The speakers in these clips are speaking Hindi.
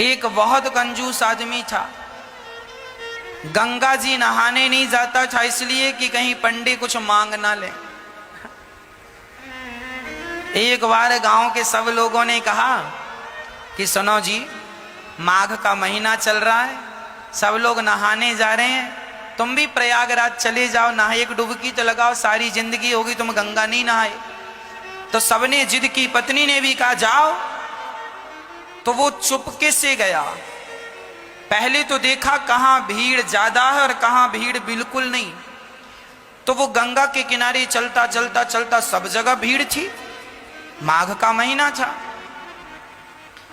एक बहुत कंजूस आदमी था। गंगा जी नहाने नहीं जाता था इसलिए कि कहीं पंडित कुछ मांग ना ले। एक बार गांव के सब लोगों ने कहा कि सुनो जी, माघ का महीना चल रहा है, सब लोग नहाने जा रहे हैं, तुम भी प्रयागराज चले जाओ, नहा एक डुबकी तो लगाओ, सारी जिंदगी होगी तुम गंगा नहीं नहाए। तो सबने जिद की, पत्नी ने भी कहा जाओ। तो वो चुपके से गया। पहले तो देखा कहां भीड़ ज्यादा है और कहां भीड़ बिल्कुल नहीं। तो वो गंगा के किनारे चलता चलता चलता सब जगह भीड़ थी, माघ का महीना था।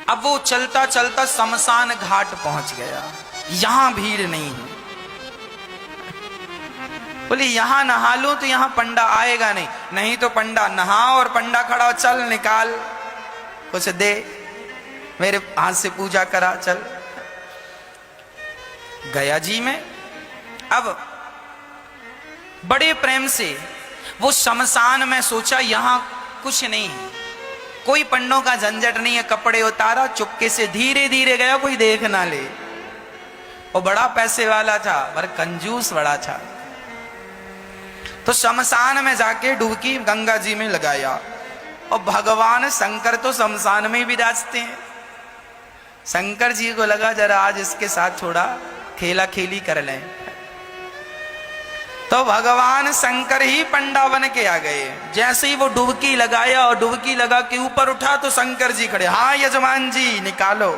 अब वो चलता चलता शमशान घाट पहुंच गया, यहां भीड़ नहीं है। बोले यहां नहा लो तो यहां पंडा आएगा नहीं, नहीं तो पंडा नहा और पंडा खड़ा, चल निकाल कुछ दे, मेरे हाथ से पूजा करा, चल। गया जी में। अब बड़े प्रेम से वो शमशान में सोचा यहां कुछ नहीं है, कोई पंडों का झंझट नहीं है, कपड़े उतारा, चुपके से धीरे धीरे गया, कोई देख ना ले। वो बड़ा पैसे वाला था पर कंजूस बड़ा था। तो शमशान में जाके डुबकी गंगा जी में लगाया और भगवान शंकर तो शमशान में ही विराजते हैं। शंकर जी को लगा जरा आज इसके साथ थोड़ा खेला खेली कर लें। तो भगवान शंकर ही पंडा बन के आ गए। जैसे ही वो डुबकी लगाया और डुबकी लगा के ऊपर उठा तो शंकर जी खड़े, हाँ यजमान जी निकालो।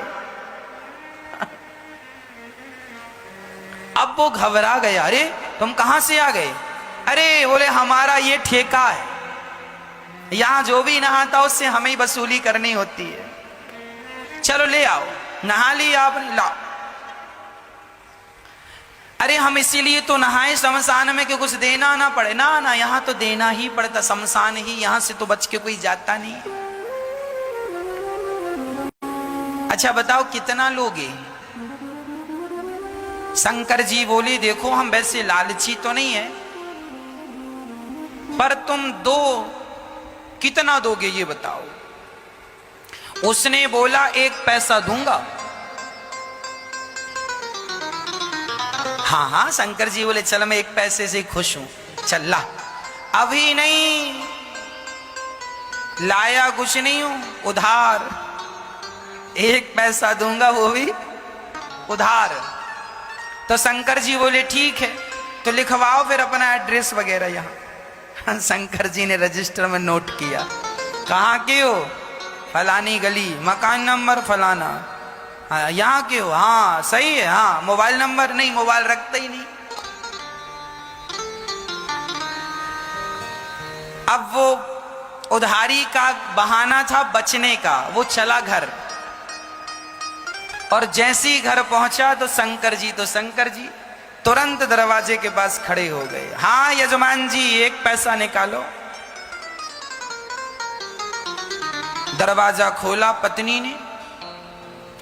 अब वो घबरा गया, अरे तुम कहां से आ गए? अरे बोले हमारा ये ठेका है, यहां जो भी नहाता उससे हमें ही वसूली करनी होती है, चलो ले आओ। नहा लिया आपने, लाओ। अरे हम इसीलिए तो नहाए शमशान में कि कुछ देना ना पड़े। ना ना, यहां तो देना ही पड़ता, शमशान ही, यहां से तो बच के कोई जाता नहीं। अच्छा बताओ कितना लोगे? शंकर जी बोले देखो हम वैसे लालची तो नहीं है, पर तुम दो, कितना दोगे ये बताओ? उसने बोला 1 पैसा दूंगा। हाँ हाँ, शंकर जी बोले चल मैं 1 पैसे से खुश हूं, चल ला। अभी नहीं लाया, कुछ नहीं हूं, उधार 1 पैसा दूंगा, वो भी उधार। तो शंकर जी बोले ठीक है, तो लिखवाओ फिर अपना एड्रेस वगैरह यहाँ। शंकर जी ने रजिस्टर में नोट किया, कहाँ के हो? फलानी गली, मकान नंबर फलाना। हाँ यहाँ के हो? हाँ सही है। हाँ मोबाइल नंबर? नहीं, मोबाइल रखते ही नहीं। अब वो उधारी का बहाना था बचने का, वो चला घर। और जैसे ही घर पहुंचा तो शंकर जी तुरंत दरवाजे के पास खड़े हो गए। हाँ यजमान जी 1 पैसा निकालो। दरवाजा खोला पत्नी ने,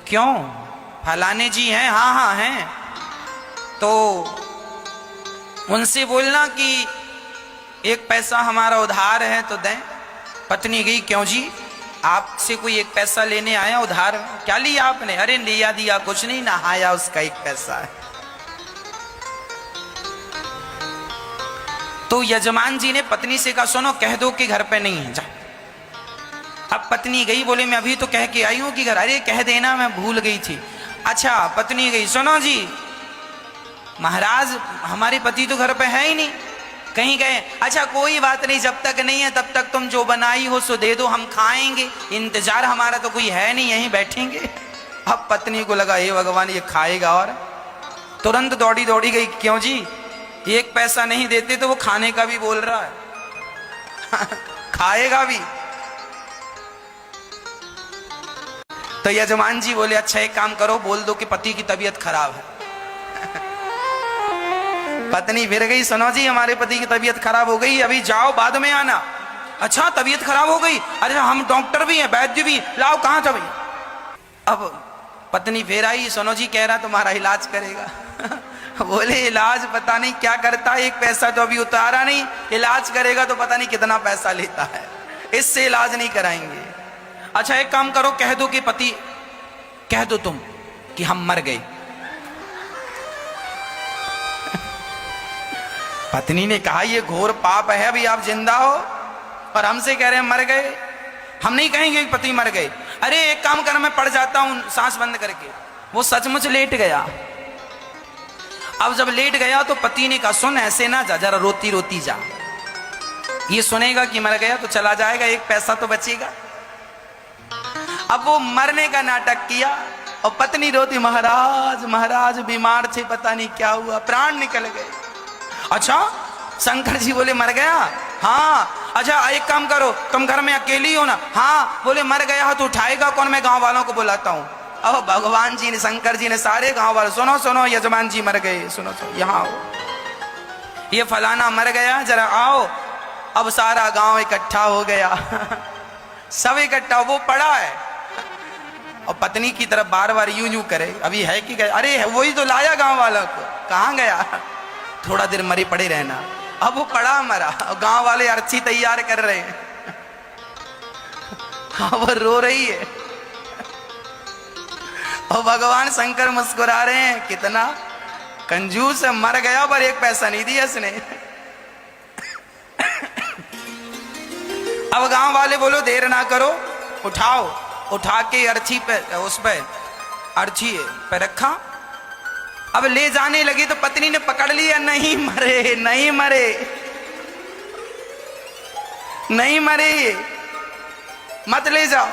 क्यों? फलाने जी हैं? हाँ हाँ हैं। तो उनसे बोलना कि 1 पैसा हमारा उधार है तो दें। पत्नी गई, क्यों जी, आपसे कोई 1 पैसा लेने आया उधार? क्या लिया आपने? अरे लिया दिया कुछ नहीं, नहाया उसका 1 पैसा है। तो यजमान जी ने पत्नी से कहा सुनो, कह दो कि घर पे नहीं है, जा। अब पत्नी गई, बोले मैं अभी तो कह के आई हूं कि घर। अरे कह देना, मैं भूल गई थी। अच्छा पत्नी गई, सुनो जी महाराज हमारे पति तो घर पे है ही नहीं, कहीं गए। अच्छा कोई बात नहीं, जब तक नहीं है तब तक तुम जो बनाई हो सो दे दो, हम खाएंगे, इंतजार हमारा तो कोई है नहीं, यहीं बैठेंगे। अब पत्नी को लगा हे भगवान ये खाएगा, और तुरंत दौड़ी दौड़ी गई, क्यों जी 1 पैसा नहीं देते तो वो खाने का भी बोल रहा है खाएगा भी। तो यजमान जी बोले अच्छा एक काम करो, बोल दो कि पति की तबीयत खराब है पत्नी फिर गई, सुनो जी हमारे पति की तबीयत खराब हो गई, अभी जाओ बाद में आना। अच्छा तबीयत खराब हो गई? अरे हम डॉक्टर भी हैं, वैद्य भी, लाओ कहां था भाई? अब पत्नी फिर आई, सुनो जी कह रहा तुम्हारा इलाज करेगा बोले इलाज पता नहीं क्या करता है, 1 पैसा तो अभी उतारा नहीं, इलाज करेगा तो पता नहीं कितना पैसा लेता है, इससे इलाज नहीं कराएंगे। अच्छा एक काम करो, कह दो कि पति, कह दो तुम कि हम मर गए। पत्नी ने कहा ये घोर पाप है, अभी आप जिंदा हो और हमसे कह रहे हैं मर गए। हम नहीं कहेंगे कि पति मर गए। अरे एक काम कर, मैं पड़ जाता हूं सांस बंद करके। वो सचमुच लेट गया। अब जब लेट गया तो पति ने कहा सुन ऐसे ना जा, जरा रोती रोती जा। ये सुनेगा कि मर गया तो चला जाएगा, एक पैसा तो बचेगा। अब वो मरने का नाटक किया और पत्नी रोती, महाराज महाराज बीमार थे, पता नहीं क्या हुआ, प्राण निकल गए। अच्छा, शंकर जी बोले मर गया? हाँ। अच्छा एक काम करो, तुम घर में अकेली हो ना? हाँ। बोले मर गया तो उठाएगा कौन? मैं गांव वालों को बुलाता हूं। अब भगवान जी ने, शंकर जी ने सारे गांव वाले, सुनो सुनो यजमान जी मर गए, सुनो सुनो यहाँ आओ, ये फलाना मर गया, जरा आओ। अब सारा गांव इकट्ठा हो गया। सब इकट्ठा, वो पड़ा है और पत्नी की तरफ बार बार यूं यूं करे, अभी है कि गया? अरे वही तो लाया गांव वालों को, कहाँ गया? थोड़ा देर मरे पड़े रहना। अब वो पड़ा मरा और गांव वाले अर्थी तैयार कर रहे हैं। हाँ वो रो रही है और भगवान शंकर मुस्कुरा रहे हैं, कितना कंजूस है, मर गया पर एक पैसा नहीं दिया इसने। अब गांव वाले बोलो देर ना करो, उठाओ। उठा के अर्थी पे, उस पे अर्थी पे रखा। अब ले जाने लगी तो पत्नी ने पकड़ लिया, नहीं मरे नहीं मरे नहीं मरे, मत ले जाओ।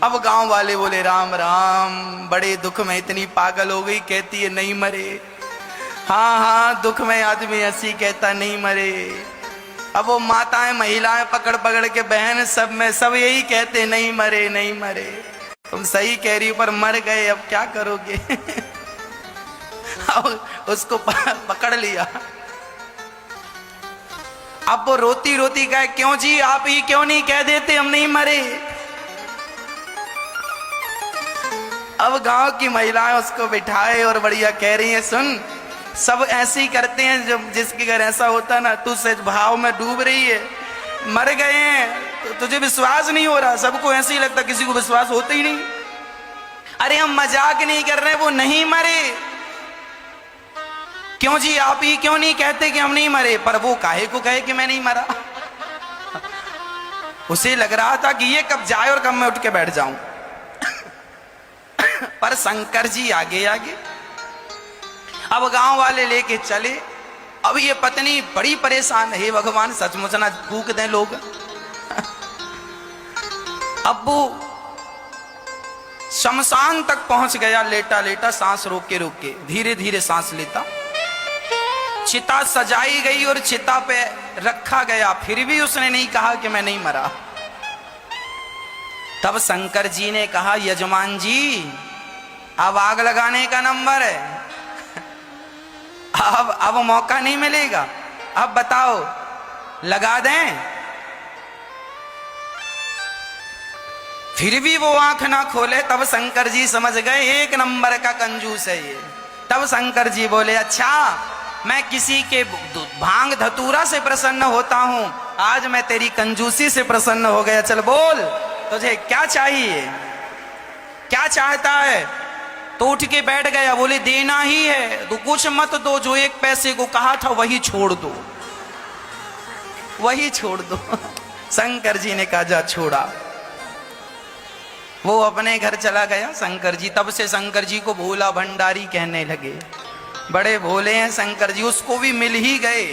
अब गांव वाले बोले राम राम, बड़े दुख में इतनी पागल हो गई, कहती है नहीं मरे। हाँ हाँ, दुख में आदमी ऐसी कहता नहीं मरे। अब वो माताएं महिलाएं पकड़ पकड़ के, बहन सब में सब यही कहते नहीं मरे नहीं मरे। तुम सही कह रही हो पर मर गए, अब क्या करोगे? अब उसको पकड़ लिया। अब वो रोती रोती कहे क्यों जी, आप ही क्यों नहीं कह देते हम नहीं मरे? अब गांव की महिलाएं उसको बिठाए और बढ़िया कह रही हैं सुन, सब ऐसे ही करते हैं, जब जिसके घर ऐसा होता ना, तू सच भाव में डूब रही है, मर गए हैं तो तुझे विश्वास नहीं हो रहा, सबको ऐसे ही लगता, किसी को विश्वास होता ही नहीं। अरे हम मजाक नहीं कर रहे, वो नहीं मरे। क्यों जी, आप ही क्यों नहीं कहते कि हम नहीं मरे? पर वो काहे को कहे कि मैं नहीं मरा? उसे लग रहा था कि ये कब जाए और कब मैं उठ के बैठ जाऊं। पर शंकर जी आगे आगे। अब गांव वाले लेके चले। अब ये पत्नी बड़ी परेशान है, भगवान सचमुच ना फूक दें लोग। अब वो शमशान तक पहुंच गया, लेटा लेटा सांस रोक के धीरे धीरे सांस लेता। चिता सजाई गई और चिता पे रखा गया, फिर भी उसने नहीं कहा कि मैं नहीं मरा। तब शंकर जी ने कहा यजमान जी अब आग लगाने का नंबर है, अब मौका नहीं मिलेगा, अब बताओ लगा दें? फिर भी वो आंख ना खोले। तब शंकर जी समझ गए एक नंबर का कंजूस है ये। तब शंकर जी बोले अच्छा, मैं किसी के भांग धतूरा से प्रसन्न होता हूं, आज मैं तेरी कंजूसी से प्रसन्न हो गया। चल बोल तुझे क्या चाहिए, क्या चाहता है? तो उठ के बैठ गया। बोले देना ही है तो कुछ मत दो, जो एक पैसे को कहा था वही छोड़ दो, वही छोड़ दो। शंकर जी ने कहा जा छोड़ा। वो अपने घर चला गया शंकर जी। तब से शंकर जी को भोला भंडारी कहने लगे, बड़े भोले हैं शंकर जी। उसको भी मिल ही गए